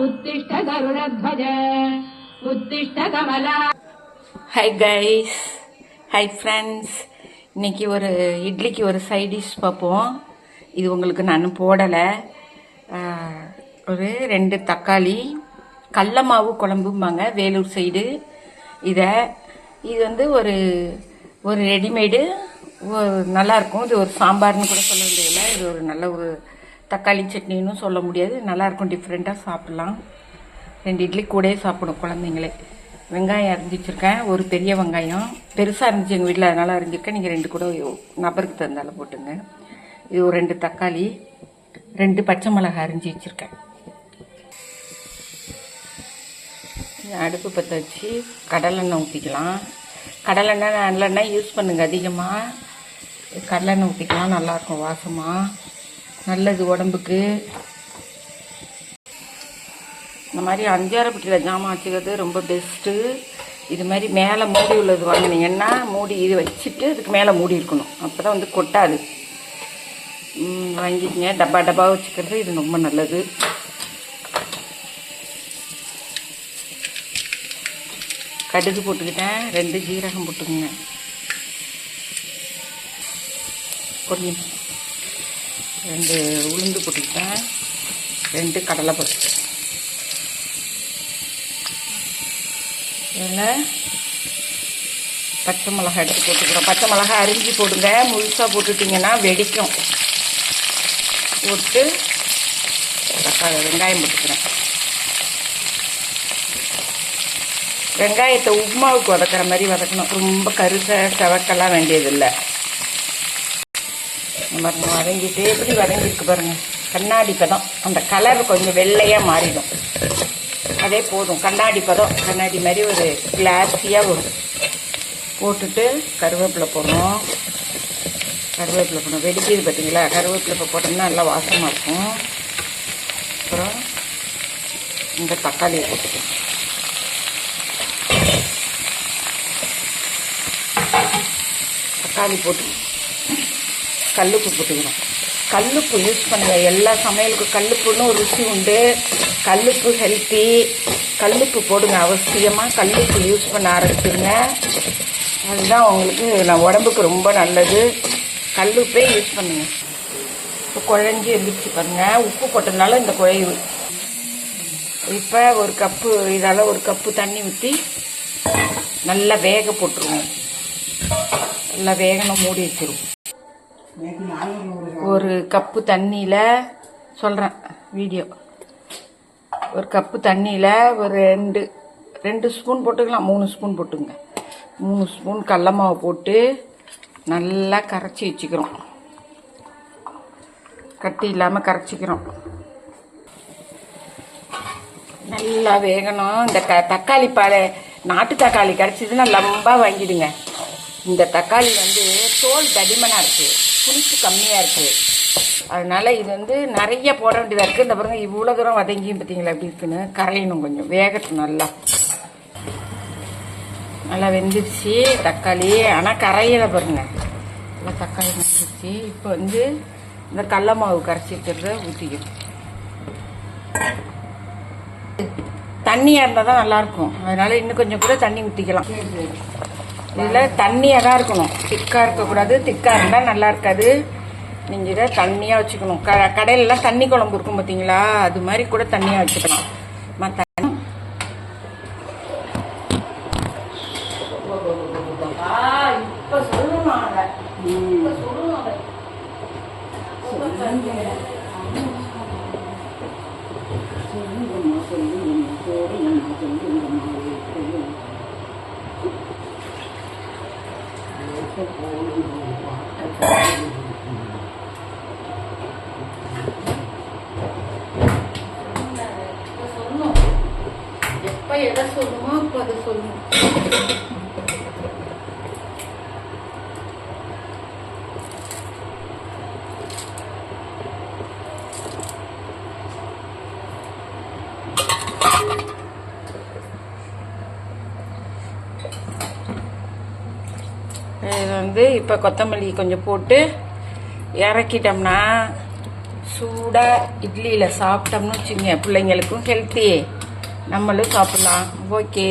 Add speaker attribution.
Speaker 1: उत्तिष्ठ गरुडध्वज उत्तिष्ठ कमला.
Speaker 2: Hi guys, hi friends. இன்றைக்கி ஒரு இட்லிக்கு ஒரு சைட் டிஷ் பார்ப்போம். இது உங்களுக்கு நான் போடலை. ஒரு 2 தக்காளி, கடல மாவு குழம்பும்பாங்க வேலூர் சைடு. இது வந்து ஒரு ஒரு ரெடிமேடு நல்லாயிருக்கும். இது ஒரு சாம்பார்னு கூட சொல்ல வேண்டியதில்லை. இது ஒரு நல்ல ஒரு தக்காளி சட்னின்னு சொல்ல முடியாது, நல்லாயிருக்கும். டிஃப்ரெண்ட்டாக சாப்பிட்லாம். 2 இட்லி கூடயே சாப்பிடும் குழந்தைங்களே. வெங்காயம் அரிஞ்சு வச்சுருக்கேன், ஒரு பெரிய வெங்காயம் பெருசாக இருந்துச்சு எங்கள் வீட்டில், அதனால் அரிஞ்சிருக்கேன். நீங்கள் 2 கூட நபருக்கு தந்தால போட்டுங்க. இது ஒரு 2 தக்காளி, 2 பச்சை மிளகாய் அரிஞ்சு வச்சுருக்கேன். அடுப்பு பற்ற வச்சு கடலெண்ணெய் ஊற்றிக்கலாம். கடலெண்ணெய் நல்லெண்ணெய் யூஸ் பண்ணுங்க அதிகமாக. கடலெண்ணெய் ஊற்றிக்கலாம், நல்லாயிருக்கும், வாசமாக நல்லது உடம்புக்கு. இந்த மாதிரி 5-6 பெட்டியில் ஜாமான் வச்சுக்கிறது ரொம்ப பெஸ்ட்டு. இது மாதிரி மேலே மூடி உள்ளது வாங்கினீங்கன்னா மூடி இது வச்சுட்டு அதுக்கு மேலே மூடி இருக்கணும், அப்போ தான் வந்து கொட்டாது. வாங்கிக்கிங்க. டப்பா வச்சுக்கிறது இது ரொம்ப நல்லது. கடுகு போட்டுக்கிட்டேன், 2 ஜீரகம் போட்டுக்குங்க, கொஞ்சம் 2 உளுந்து போட்டுக்கிட்டேன், 2 கடலை பருப்பு. இதில் பச்சை மிளகாய் எடுத்து போட்டுக்கிறோம். பச்சை மிளகாய் அரிஞ்சு போடுங்க, முழுசாக போட்டுட்டிங்கன்னா வெடிக்கும். போட்டு தக்காளி வெங்காயம் போட்டுக்கிறேன். வெங்காயத்தை உப்புமாவுக்கு வதக்கிற மாதிரி வதக்கணும், ரொம்ப செவக்கெல்லாம் வேண்டியதில்லை. இந்த மாதிரி வதங்கிட்டு எப்படி வதங்கிருக்கு பாருங்கள், கண்ணாடி பதம். அந்த கலர் கொஞ்சம் வெள்ளையாக மாறிடும், அதே போதும். கண்ணாடி பதம், கண்ணாடி மாதிரி ஒரு கிளாஸியாக வரும். போட்டுட்டு கருவேப்பிலை போடணும். கருவேப்பிலை போடணும், வெடிக்கிறது பார்த்தீங்களா? கருவேப்பிலை இப்போ போட்டோம்னா நல்லா வாசமாக இருக்கும். அப்புறம் இந்த தக்காளியை போட்டுக்கணும். தக்காளி போட்டு கல்லுப்பு போட்டுக்கணும். கல்லுப்பு யூஸ் பண்ணுங்க எல்லா சமையலுக்கும். கல்லுப்புன்னு ஒரு ருசி உண்டு. கல்லுப்பு ஹெல்த்தி. கல்லுப்பு போடுங்க அவசியமாக. கல்லுப்பு யூஸ் பண்ண ஆரம்பிச்சுங்க, அதுதான் உங்களுக்கு உடம்புக்கு ரொம்ப நல்லது. கல்லுப்பே யூஸ் பண்ணுங்க. இப்போ குழஞ்சி எழுந்திரிச்சு பாருங்க, உப்பு போட்டதுனால இந்த குழைவு. இப்போ ஒரு கப்பு, இதால் ஒரு கப்பு தண்ணி ஊற்றி நல்லா வேக போட்டுருவோம். நல்லா வேகணும், மூடி வச்சிருவோம். ஒரு கப்பு தண்ணியில் சொல்கிறேன் வீடியோ. ஒரு கப்பு தண்ணியில் ஒரு 2 ஸ்பூன் போட்டுக்கலாம், 3 ஸ்பூன் போட்டுங்க. 3 ஸ்பூன் கடல மாவு போட்டு நல்லா கரைச்சி வச்சுக்கிறோம். கட்டி இல்லாமல் கரைச்சிக்கிறோம். நல்லா வேகணும். இந்த தக்காளி நாட்டு தக்காளி கரைச்சிதுன்னா லம்பாக வாங்கிடுங்க. இந்த தக்காளி வந்து தோல் தடிமனாக இருக்குது, புளிப்பு கம்மியாக இருக்குது. அதனால் இது வந்து நிறைய போட வேண்டியதாக இருக்குது. இந்த பாருங்க இவ்வளோ தூரம் வதங்கியும் பார்த்தீங்களா எப்படி இருக்குன்னு. கரையணும், கொஞ்சம் வேகட்டும். நல்லா வெந்துருச்சு தக்காளி, ஆனால் கரையில பாருங்க, நல்லா தக்காளி வெந்துருச்சு. இப்போ வந்து இந்த கடல மாவு கரைச்சி இருக்கிறத ஊற்றிக்கணும். தண்ணியாக இருந்தால் தான் நல்லாயிருக்கும், அதனால் இன்னும் கொஞ்சம் கூட தண்ணி ஊற்றிக்கலாம். இதில் தண்ணியாக தான் இருக்கணும், திக்காக இருக்கக்கூடாது. திக்காக இருந்தால் நல்லா இருக்காது. நீங்கள் இதை தண்ணியாக வச்சுக்கணும். கடையிலலாம் தண்ணி குழம்பு இருக்கும் பார்த்தீங்களா, அது மாதிரி கூட தண்ணியாக வச்சுக்கலாம். மற்ற இப்போ சொல்லணும் எப்ப எதை சொல்லுமோ அப்போ அதை சொல்லணும். இது வந்து இப்போ கொத்தமல்லி கொஞ்சம் போட்டு இறக்கிட்டோம்னா சூடாக இட்லியில் சாப்பிட்டோம்னு வச்சுங்க, பிள்ளைங்களுக்கும் ஹெல்த்தி, நம்மளும் சாப்பிட்லாம். ஓகே.